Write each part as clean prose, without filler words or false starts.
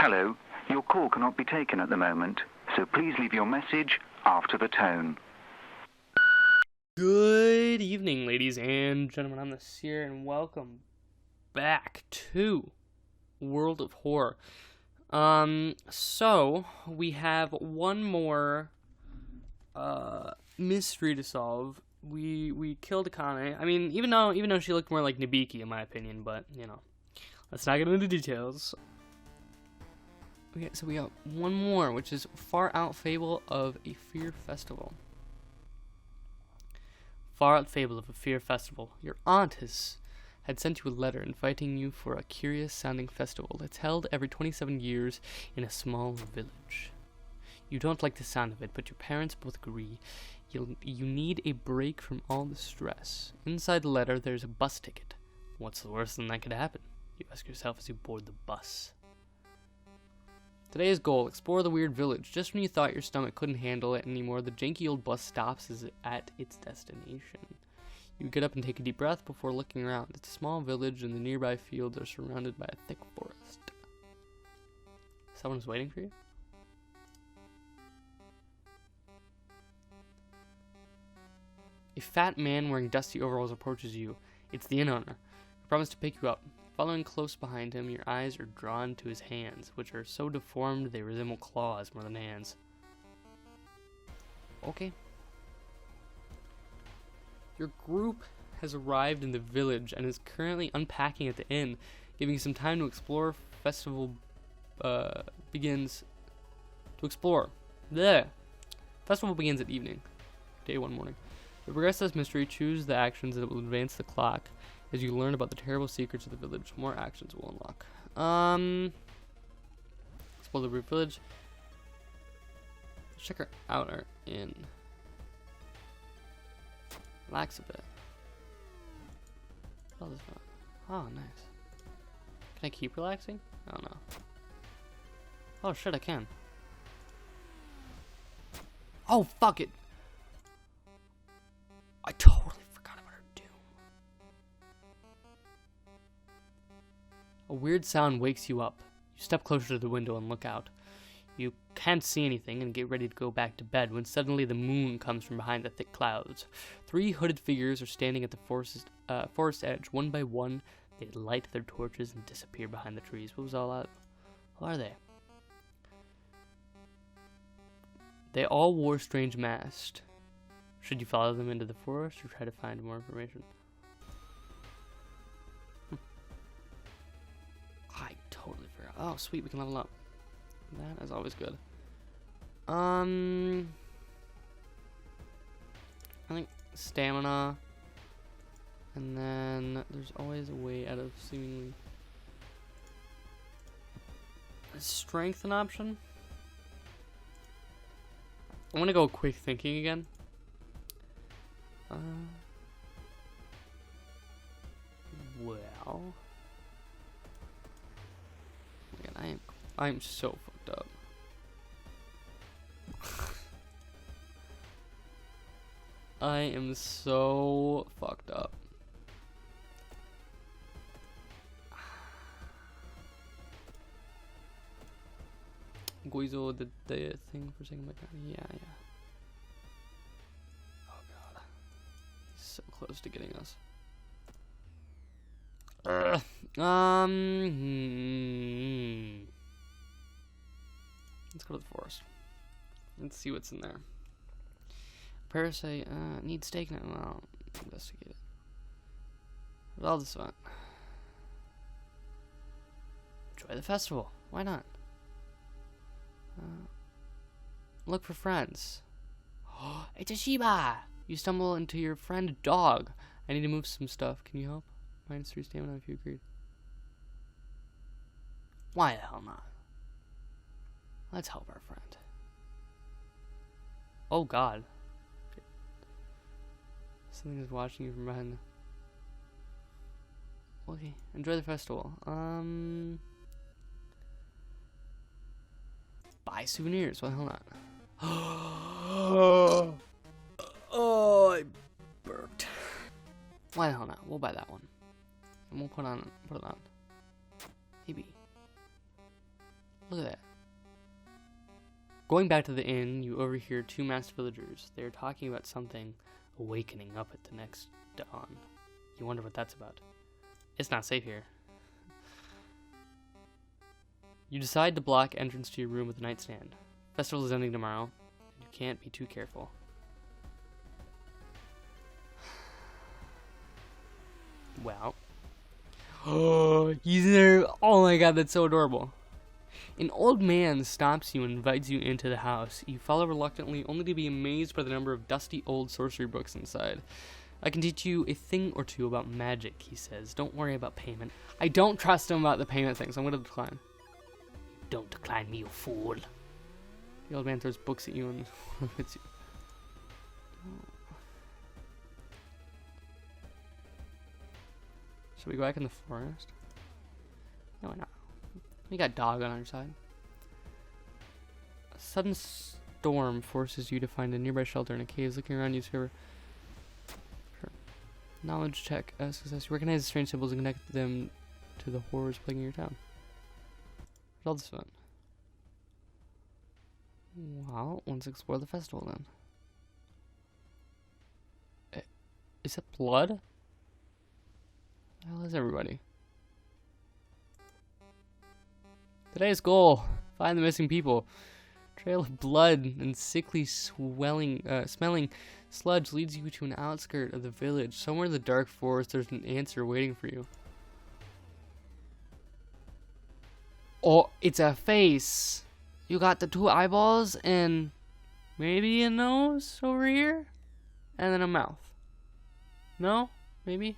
Hello, your call cannot be taken at the moment, so please leave your message after the tone. Good evening, ladies and gentlemen. I'm the Seer, and welcome back to World of Horror. So we have one more mystery to solve. We killed Akane. I mean, even though she looked more like Nabiki in my opinion, but you know, let's not get into details. Okay, so we got one more, which is Far Out Fable of a Fear Festival. Far Out Fable of a Fear Festival. Your aunt had sent you a letter inviting you for a curious-sounding festival. It's held every 27 years in a small village. You don't like the sound of it, but your parents both agree you need a break from all the stress. Inside the letter, there's a bus ticket. What's the worst thing that could happen? You ask yourself as you board the bus. Today's goal, explore the weird village. Just when you thought your stomach couldn't handle it anymore, the janky old bus stops at its destination. You get up and take a deep breath before looking around. It's a small village and the nearby fields are surrounded by a thick forest. Someone's waiting for you? A fat man wearing dusty overalls approaches you. It's the inn owner. He promised to pick you up. Following close behind him, your eyes are drawn to his hands, which are so deformed they resemble claws more than hands. Okay. Your group has arrived in the village and is currently unpacking at the inn, giving you some time to explore. Festival begins at evening. Day 1 morning. To progress this mystery, choose the actions that will advance the clock. As you learn about the terrible secrets of the village, more actions will unlock. Explore the brief village. Check her out our inn. Relax a bit. Oh, this one. Oh, nice. Can I keep relaxing? Oh no. Oh shit, I can. Oh fuck it. I totally forgot about her doom. A weird sound wakes you up. You step closer to the window and look out. You can't see anything and get ready to go back to bed when suddenly the moon comes from behind the thick clouds. 3 hooded figures are standing at the forest edge. One by one, they light their torches and disappear behind the trees. What was all that? Who are they? They all wore strange masks. Should you follow them into the forest or try to find more information? I totally forgot. Oh, sweet, we can level up. That is always good. I think stamina. And then there's always a way out of seemingly... Is strength an option? I'm gonna go quick thinking again. Well, again, I'm so fucked up. I am so fucked up. Guizo did the thing for saying my god. Yeah. Oh god. He's so close to getting us. Let's go to the forest. Let's see what's in there. Parasite needs steak now. Well, investigate it. What all this fun? Enjoy the festival. Why not? Look for friends. It's a Shiba! You stumble into your friend dog. I need to move some stuff. Can you help? -3 stamina if you agreed. Why the hell not? Let's help our friend. Oh god. Something is watching you from behind. Okay, enjoy the festival. Buy souvenirs. Why the hell not? Oh, I burped. Why the hell not? We'll buy that one. And we'll put it on. Maybe. Look at that. Going back to the inn, you overhear two masked villagers. They are talking about something awakening up at the next dawn. You wonder what that's about. It's not safe here. You decide to block entrance to your room with a nightstand. Festival is ending tomorrow, and you can't be too careful. Well. Oh, he's there. Oh my god, that's so adorable. An old man stops you and invites you into the house. You follow reluctantly, only to be amazed by the number of dusty old sorcery books inside. I can teach you a thing or two about magic, he says. Don't worry about payment. I don't trust him about the payment thing, so I'm going to decline. Don't decline me, you fool. The old man throws books at you and hits you. Should we go back in the forest? No, why not? We got dog on our side. A sudden storm forces you to find a nearby shelter in a cave. Looking around you, discover. Sure. Knowledge check. Success. You recognize the strange symbols and connect them to the horrors plaguing your town. What's all this fun? Well, let's explore the festival then. Is that blood? Where the hell is everybody? Today's goal: find the missing people. Trail of blood and sickly smelling sludge leads you to an outskirt of the village. Somewhere in the dark forest, there's an answer waiting for you. Oh, it's a face. You got the two eyeballs and maybe a nose over here, and then a mouth. No? Maybe?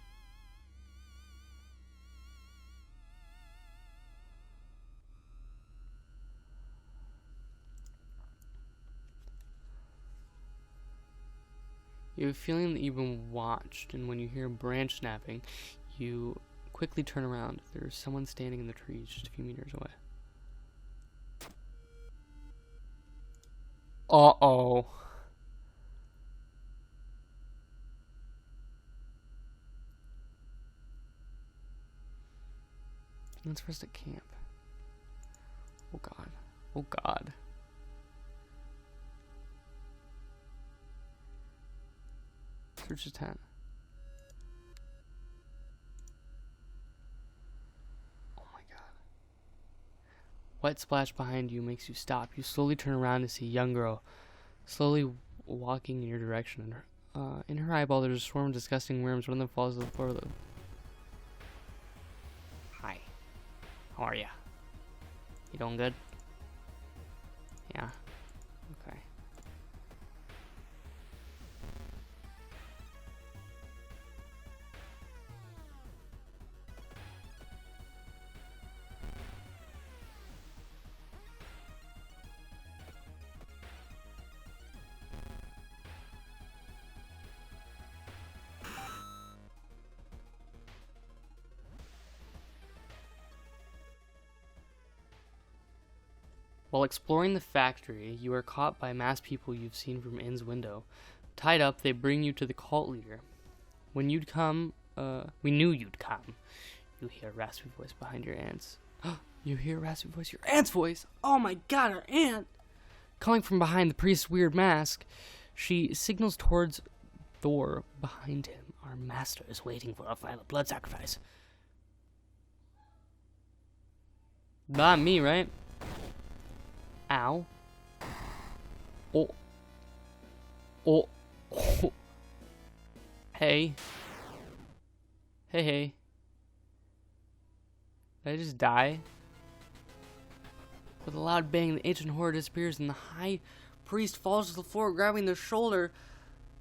You have a feeling that you've been watched, and when you hear a branch snapping, you quickly turn around. There's someone standing in the trees just a few meters away. Uh-oh. Let's rest at camp. Oh god. Oh god. Search the tent. Oh my god. Wet splash behind you makes you stop. You slowly turn around to see a young girl slowly walking in your direction. In her eyeball there's a swarm of disgusting worms. One of them falls to the floor. Hi. How are ya? You doing good? Yeah. Okay. While exploring the factory, you are caught by masked people you've seen from Inn's window. Tied up, they bring you to the cult leader. When you'd come, we knew you'd come. You hear a raspy voice behind your aunt's. You hear a raspy voice, your aunt's voice! Oh my god, our aunt! Coming from behind the priest's weird mask, she signals towards Thor behind him. Our master is waiting for a final blood sacrifice. Not me, right? Ow. Oh. Oh. Oh. Hey. Hey. Did I just die? With a loud bang, the ancient horror disappears and the high priest falls to the floor, grabbing the shoulder.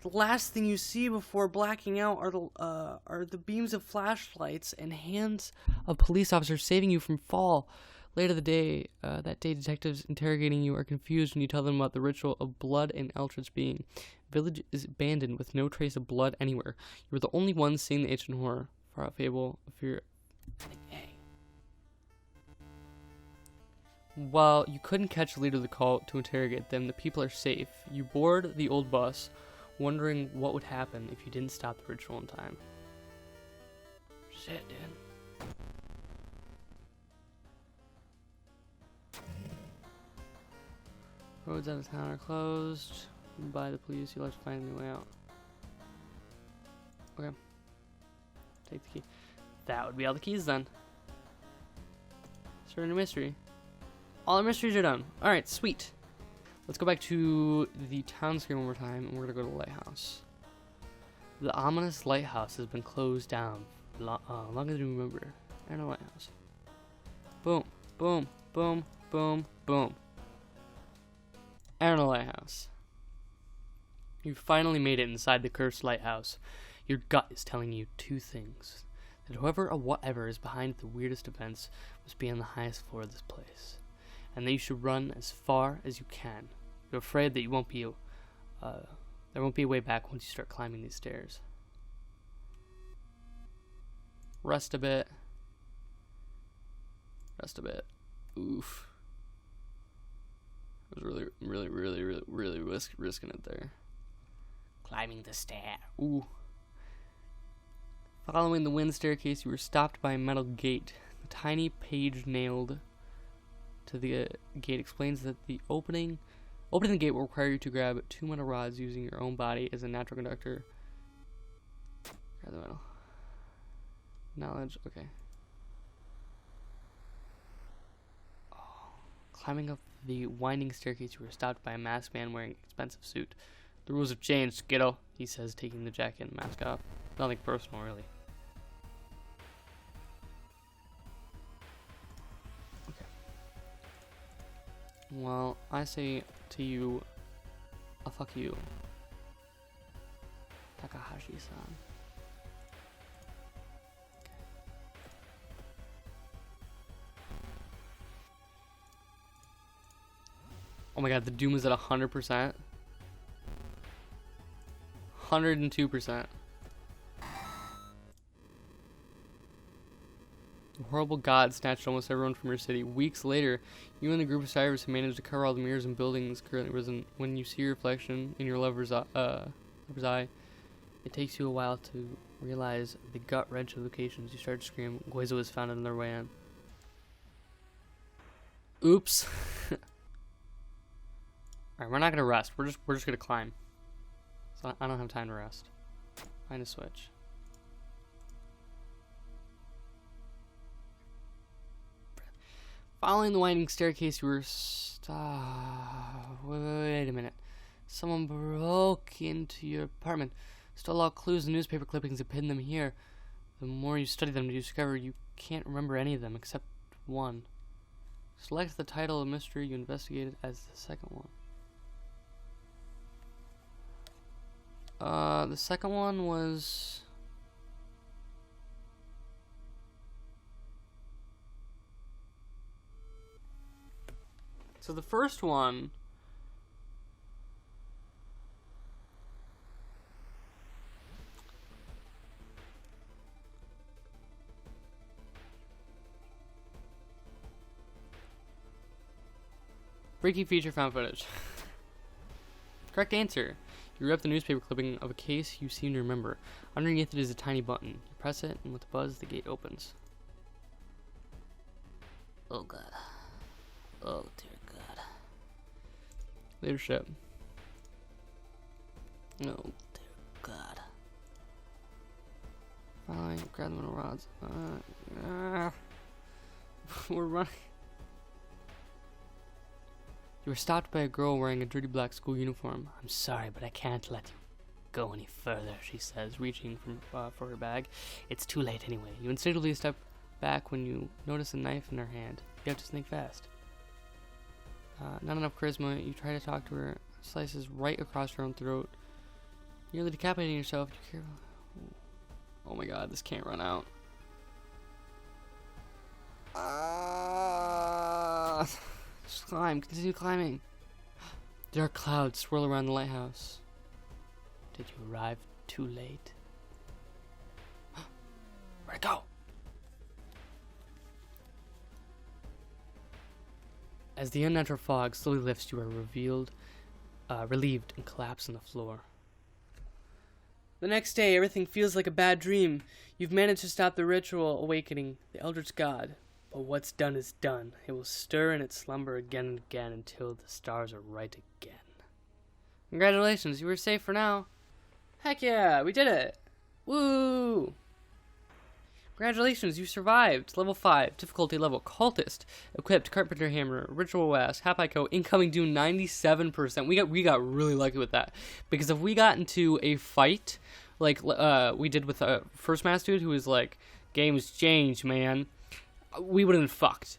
The last thing you see before blacking out are the beams of flashlights and hands of police officers saving you from fall. Later that day, detectives interrogating you are confused when you tell them about the ritual of blood and eldritch being. Village is abandoned with no trace of blood anywhere. You are the only ones seeing the ancient horror. Far out fable, fear. While you couldn't catch the leader of the cult to interrogate them, the people are safe. You board the old bus, wondering what would happen if you didn't stop the ritual in time. Shit, dude. Roads out of town are closed. By the police, you'll have to find a new way out. Okay. Take the key. That would be all the keys then. Start a new mystery. All the mysteries are done. Alright, sweet. Let's go back to the town screen one more time, and we're gonna go to the lighthouse. The ominous lighthouse has been closed down longer than you remember. And a lighthouse. Boom, boom, boom, boom, boom. And a lighthouse. You finally made it inside the cursed lighthouse. Your gut is telling you two things. That whoever or whatever is behind the weirdest events must be on the highest floor of this place. And that you should run as far as you can. You're afraid that you won't be, there won't be a way back once you start climbing these stairs. Rest a bit. Rest a bit. Oof. I was really risking it there. Climbing the stair. Ooh. Following the wind staircase, you were stopped by a metal gate. The tiny page nailed to the gate explains that the opening the gate will require you to grab 2 metal rods using your own body as a natural conductor. Grab the metal. Knowledge, okay. Oh. Climbing up the winding staircase, you were stopped by a masked man wearing an expensive suit. The rules have changed, kiddo, he says, taking the jacket and mask off. Nothing personal, really. Okay. Well, I say to you, fuck you, Takahashi-san. Oh my god, the doom is at 100%. 102%. The horrible god snatched almost everyone from your city. Weeks later, you and the group of survivors have managed to cover all the mirrors and buildings currently risen. When you see your reflection in your lover's eye, it takes you a while to realize the gut-wrenching locations. You start to scream. Goizo was found on their way in. Oops. Alright, we're not gonna rest. We're just gonna climb. So I don't have time to rest. Find a switch. Following the winding staircase, you were wait a minute. Someone broke into your apartment. Stole all clues and newspaper clippings and pinned them here. The more you study them, you discover you can't remember any of them except one. Select the title of mystery you investigated as the second one. The second one was... So the first one... Freaky feature found footage. Correct answer. You rip the newspaper clipping of a case you seem to remember. Underneath it is a tiny button. You press it, and with a buzz, the gate opens. Oh god. Oh dear god. Leadership. Oh dear god. Finally, grab the middle rods. We're running. You were stopped by a girl wearing a dirty black school uniform. I'm sorry, but I can't let you go any further, she says, reaching for her bag. It's too late anyway. You instinctively step back when you notice a knife in her hand. You have to sneak fast. Not enough charisma. You try to talk to her. Slices right across her own throat. Nearly decapitating yourself. You careful. Oh my god, this can't run out. Just climb. Continue climbing. Dark clouds swirl around the lighthouse. Did you arrive too late? Where'd it go? As the unnatural fog slowly lifts, you are relieved and collapse on the floor. The next day, everything feels like a bad dream. You've managed to stop the ritual awakening the Eldritch God. But what's done is done. It will stir in its slumber again and again until the stars are right again. Congratulations, you were safe for now. Heck yeah, we did it! Woo! Congratulations, you survived. Level 5, difficulty level, cultist. Equipped, carpenter hammer, ritual west, Hapaiko, incoming doom 97%. We got really lucky with that. Because if we got into a fight, like we did with the first mass dude who was like, game's changed, man, we would have been fucked.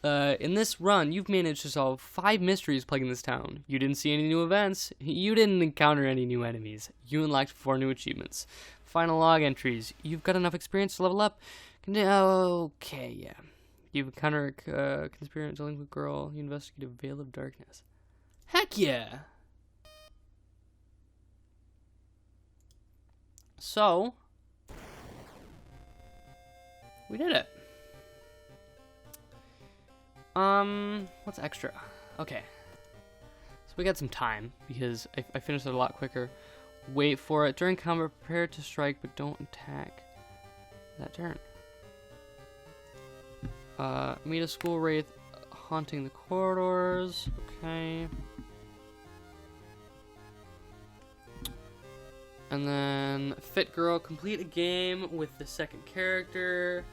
In this run, you've managed to solve 5 mysteries plaguing this town. You didn't see any new events. You didn't encounter any new enemies. You unlocked 4 new achievements. Final log entries. You've got enough experience to level up. Okay, yeah. You've encountered a conspirator, delinquent girl. You investigate a veil of darkness. Heck yeah! So, we did it. What's extra? Okay. So we got some time, because I finished it a lot quicker. Wait for it. During combat, prepare to strike, but don't attack that turn. Meet a school wraith haunting the corridors. Okay. And then, fit girl, complete a game with the second character.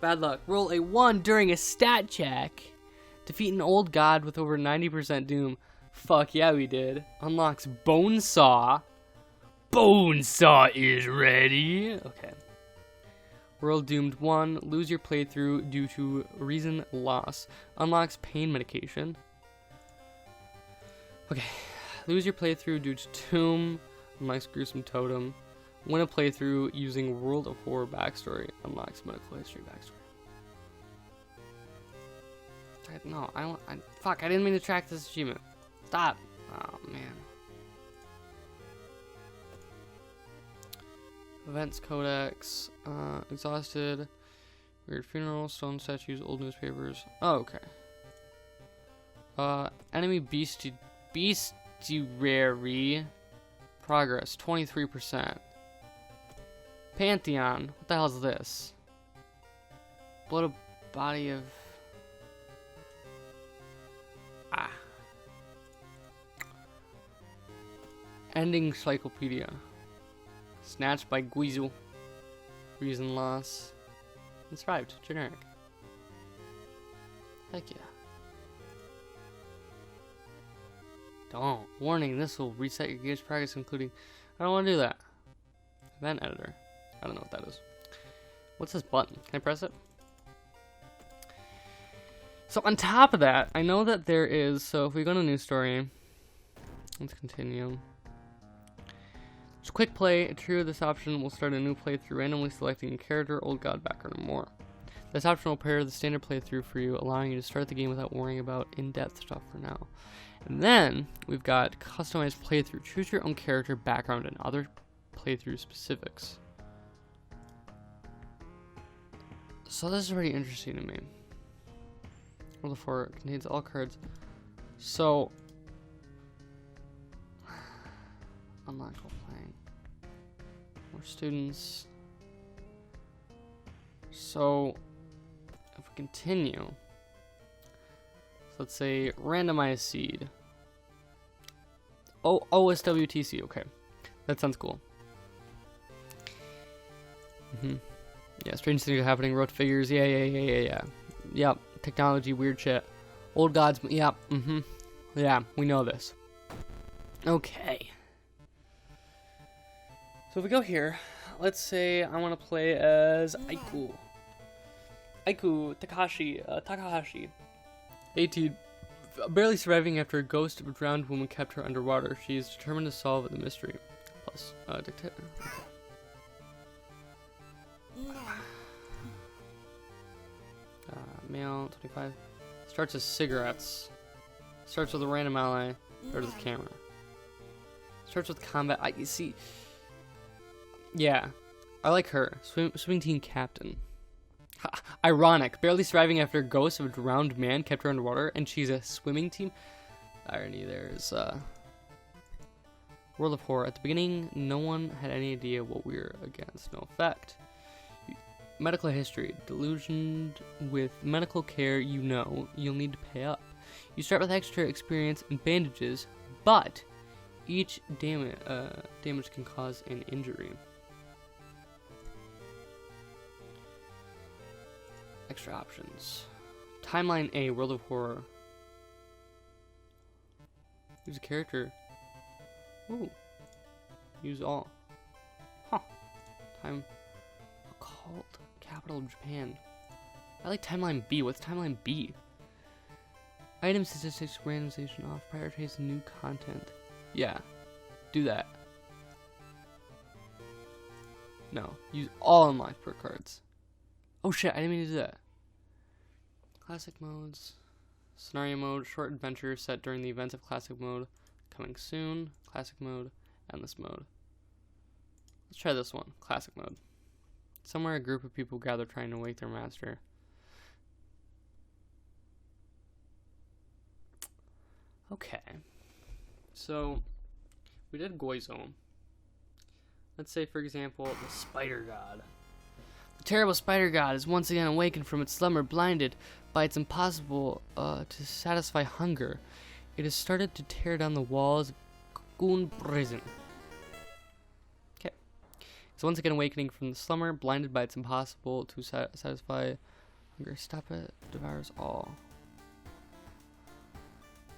Bad luck. Roll a 1 during a stat check. Defeat an old god with over 90% doom. Fuck yeah, we did. Unlocks Bone Saw. Bone Saw is ready. Okay. World Doomed 1. Lose your playthrough due to reason loss. Unlocks Pain Medication. Okay. Lose your playthrough due to Tomb. Unlocks Gruesome Totem. Win a playthrough using World of Horror backstory. Unlocks medical history backstory. No, fuck, I didn't mean to track this achievement. Stop. Oh, man. Events Codex. Exhausted. Weird funeral. Stone statues. Old newspapers. Oh, okay. Enemy bestiary. Progress. 23%. Pantheon. What the hell is this? Bloated body of... Ending Encyclopedia. Snatched by Guizu. Reason loss. And survived. Generic. Heck yeah. Don't. Warning, this will reset your game's progress, including... I don't want to do that. Event editor. I don't know what that is. What's this button? Can I press it? So on top of that, I know that there is... So if we go to new story... Let's continue. There's quick play. True, this option will start a new playthrough, randomly selecting a character, old god, background, and more. This option will pair the standard playthrough for you, allowing you to start the game without worrying about in-depth stuff for now. And then, we've got customized playthrough. Choose your own character, background, and other playthrough specifics. So this is pretty interesting to me. Roll the 4 contains all cards. So, unlock while playing. More students. So, if we continue, so let's say randomized seed. Oh, OSWTC, okay. That sounds cool. Yeah, strange things are happening. Wrote figures, yeah. Yep, technology, weird shit. Old gods, yep, yeah, we know this. Okay. So if we go here, let's say I want to play as Takahashi. 18. Barely surviving after a ghost of a drowned woman kept her underwater. She is determined to solve the mystery. Plus, dictator. Okay. Male, 25. Starts as cigarettes. Starts with a random ally. Starts with camera. Starts with combat. You see. Yeah, I like her. Swimming team captain. Ha, ironic. Barely surviving after a ghost of a drowned man kept her underwater, and she's a swimming team. Irony. There's World of Horror. At the beginning, no one had any idea what we were against. No effect. Medical history. Delusioned with medical care, you'll need to pay up. You start with extra experience and bandages, but each damage can cause an injury. Extra options. Timeline A, World of Horror. Use a character. Ooh. Use all. Huh. Time. Occult. Capital of Japan. I like Timeline B. What's Timeline B? Item statistics randomization off. Prioritize new content. Yeah. Do that. No. Use all unlocked perk cards. Oh shit, I didn't mean to do that. Classic modes. Scenario mode. Short adventure set during the events of classic mode. Coming soon. Classic mode. Endless mode. Let's try this one. Classic mode. Somewhere a group of people gather trying to wake their master. Okay. So, we did Goizo. Let's say, for example, the Spider God. The terrible Spider God is once again awakened from its slumber, blinded by its impossible to satisfy hunger. It has started to tear down the walls of Cocoon Prison. Okay. It's once again awakening from the slumber, blinded by its impossible to satisfy hunger. Stop it. Devours all.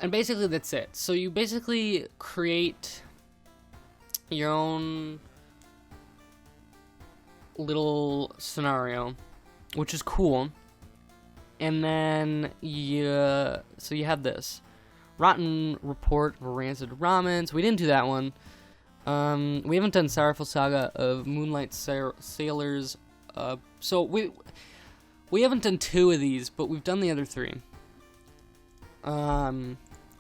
And basically that's it. So you basically create your own little scenario, which is cool. And then you have this rotten report of rancid ramen. So we didn't do that one. We haven't done Sorrowful Saga of Moonlight Sailors. So we haven't done 2 of these, but we've done the other 3.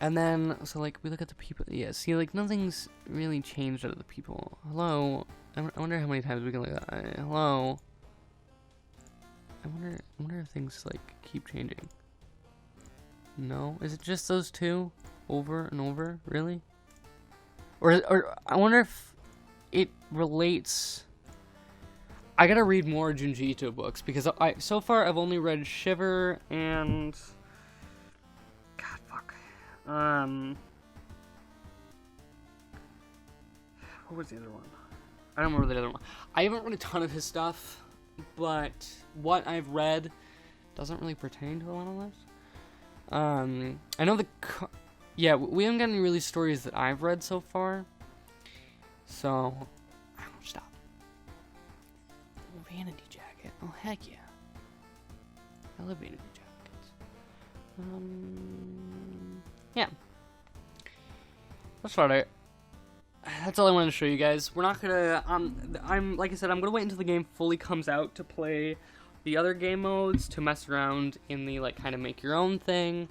And then, so, like, we look at the people. Yeah, see, like, nothing's really changed out of the people. Hello? I wonder how many times we can look at that. Hello? I wonder if things, like, keep changing. No? Is it just those 2? Over and over? Really? Or I wonder if it relates... I gotta read more Junji Ito books, because so far I've only read Shiver and... what was the other one? I don't remember the other one. I haven't read a ton of his stuff, but what I've read doesn't really pertain to a lot of this. I know we haven't gotten any really stories that I've read so far, so I won't stop. Vanity jacket. Oh heck yeah! I love vanity jackets. Yeah. That's about it. That's all I wanted to show you guys. We're not gonna, like I said, I'm gonna wait until the game fully comes out to play the other game modes, to mess around in the, like, kind of make your own thing.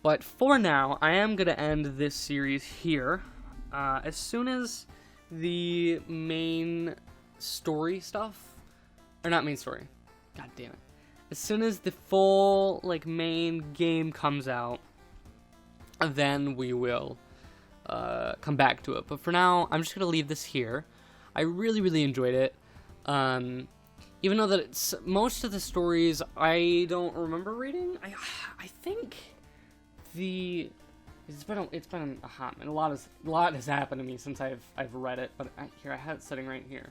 But for now, I am gonna end this series here. As soon as the main story stuff, or not main story, god damn it. As soon as the full, like, main game comes out, then we will come back to it. But for now, I'm just going to leave this here. I really, really enjoyed it. Even though that it's, most of the stories I don't remember reading. I think it's been a hot minute. A lot has happened to me since I've read it. But here, I had it sitting right here.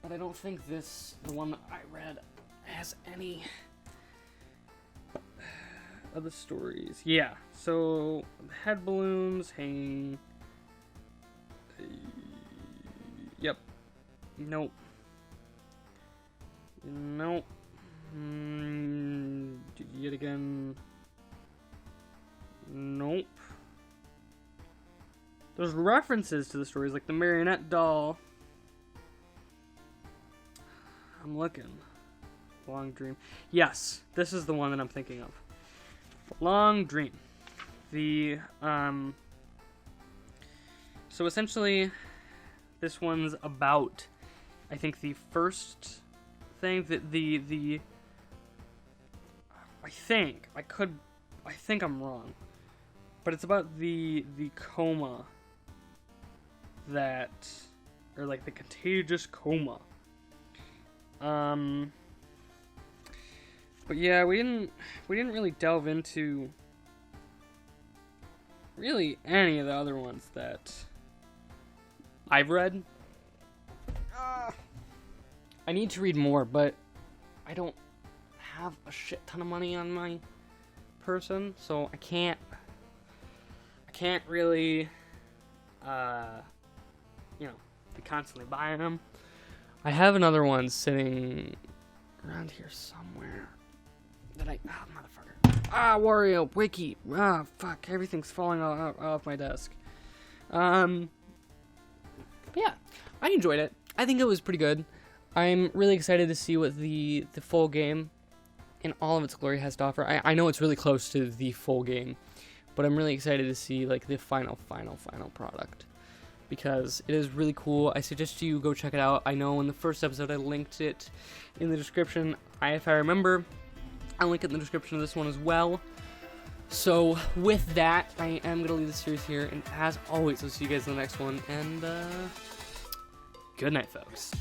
But I don't think the one that I read, has any other stories. Yeah, so head balloons hanging. Yep. Nope. Nope. Yet again. Nope. There's references to the stories, like the marionette doll. I'm looking. Long Dream. Yes, this is the one that I'm thinking of. Long Dream. So essentially, this one's about, I think, the first thing that I think I'm wrong, but it's about the coma that or like the contagious coma. But yeah, we didn't really delve into really any of the other ones that I've read. I need to read more, but I don't have a shit ton of money on my person, so I can't really be constantly buying them. I have another one sitting around here somewhere that motherfucker. Wario, Wiki. Fuck, everything's falling off my desk. Yeah, I enjoyed it. I think it was pretty good. I'm really excited to see what the full game in all of its glory has to offer. I know it's really close to the full game, but I'm really excited to see like the final product, because it is really cool. I suggest you go check it out. I know in the first episode I linked it in the description. If I remember, I'll link it in the description of this one as well. So with that, I am going to leave the series here, and as always, I'll see you guys in the next one, and good night, folks.